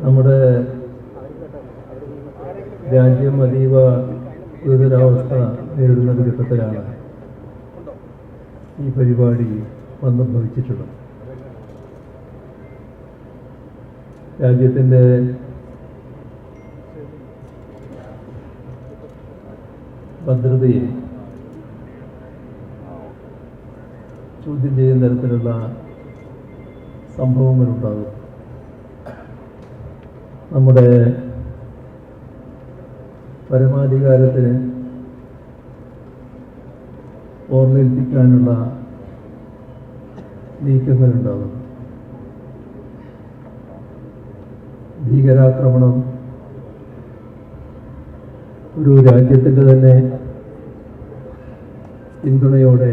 നമ്മുടെ രാജ്യം അതീവ ഗുരുതരാവസ്ഥ നേരിടുന്ന ഒരു ഘട്ടത്തിലാണ് ഈ പരിപാടി വന്നു ഭവിച്ചിട്ടുള്ളത്. രാജ്യത്തിൻ്റെ ഭദ്രതയെ ചോദ്യം ചെയ്യുന്ന തരത്തിലുള്ള സംഭവങ്ങളുണ്ടാകും. നമ്മുടെ പരമാധികാരത്തിന് ഓർമ്മേൽപ്പിക്കാനുള്ള നീക്കങ്ങളുണ്ടാകും. ഭീകരാക്രമണം ഒരു രാജ്യത്തിൻ്റെ തന്നെ പിന്തുണയോടെ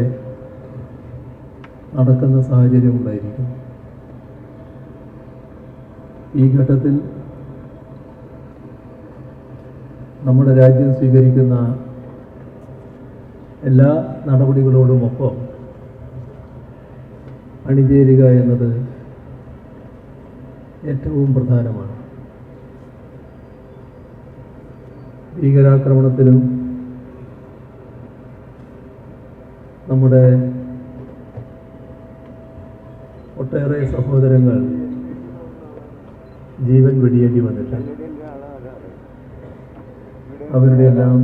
നടക്കുന്ന സാഹചര്യം ഉണ്ടായിരിക്കും. ഈ ഘട്ടത്തിൽ നമ്മുടെ രാജ്യം സ്വീകരിക്കുന്ന എല്ലാ നടപടികളോടുമൊപ്പം അണിചേരുക എന്നത് ഏറ്റവും പ്രധാനമാണ്. ഭീകരാക്രമണത്തിലും നമ്മുടെ ഒട്ടേറെ സഹോദരങ്ങൾ ജീവൻ വെടിയേണ്ടി വന്നിട്ടുണ്ട്. അവരുടെ എല്ലാം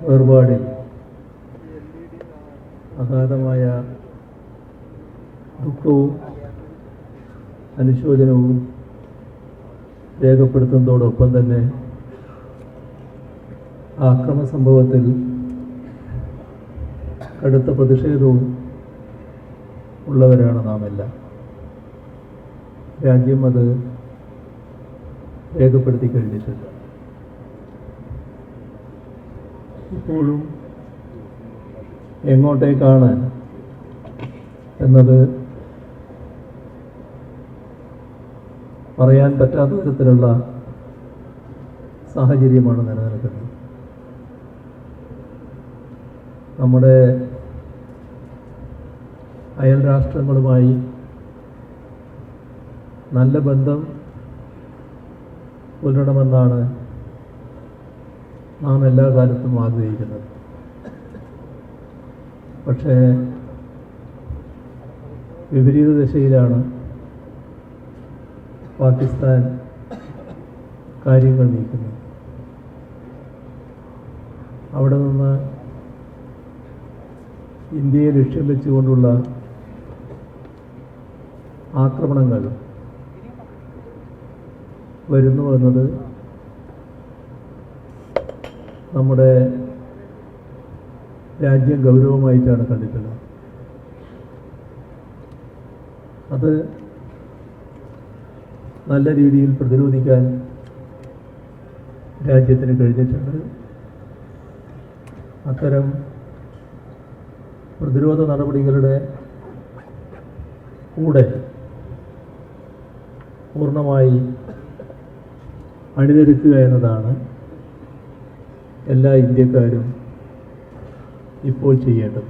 വേർപാടിൽ അഗാധമായ ദുഃഖവും അനുശോചനവും രേഖപ്പെടുത്തുന്നതോടൊപ്പം തന്നെ ആക്രമണ സംഭവത്തിൽ കടുത്ത പ്രതിഷേധവും ഉള്ളവരാണ് നാം എല്ലാം. രാജ്യം അത് രേഖപ്പെടുത്തി കഴിഞ്ഞിട്ടുണ്ട്. ഇപ്പോഴും എങ്ങോട്ടേക്കാണ് എന്നത് പറയാൻ പറ്റാത്ത തരത്തിലുള്ള സാഹചര്യമാണ് നിലനിൽക്കുന്നത്. നമ്മുടെ അയൽ രാഷ്ട്രങ്ങളുമായി നല്ല ബന്ധം പുലരണമെന്നാണ് നാം എല്ലാ കാലത്തും ആഗ്രഹിക്കുന്നത്. പക്ഷേ വിപരീത ദിശയിലാണ് പാകിസ്ഥാൻ കാര്യങ്ങൾ നീക്കുന്നത്. അവിടെ നിന്ന് ഇന്ത്യയെ ലക്ഷ്യം വെച്ചുകൊണ്ടുള്ള ആക്രമണങ്ങൾ വരുന്നു എന്നത് നമ്മുടെ രാജ്യം ഗൗരവമായിട്ടാണ് കണ്ടിട്ടുള്ളത്. അത് നല്ല രീതിയിൽ പ്രതിരോധിക്കാൻ രാജ്യത്തിന് കഴിഞ്ഞിട്ടുണ്ട്. അത്തരം പ്രതിരോധ നടപടികളുടെ കൂടെ പൂർണ്ണമായി അണിനിരക്കുക എന്നതാണ് എല്ലാ ഇന്ത്യക്കാരും ഇപ്പോൾ ചെയ്യേണ്ടത്.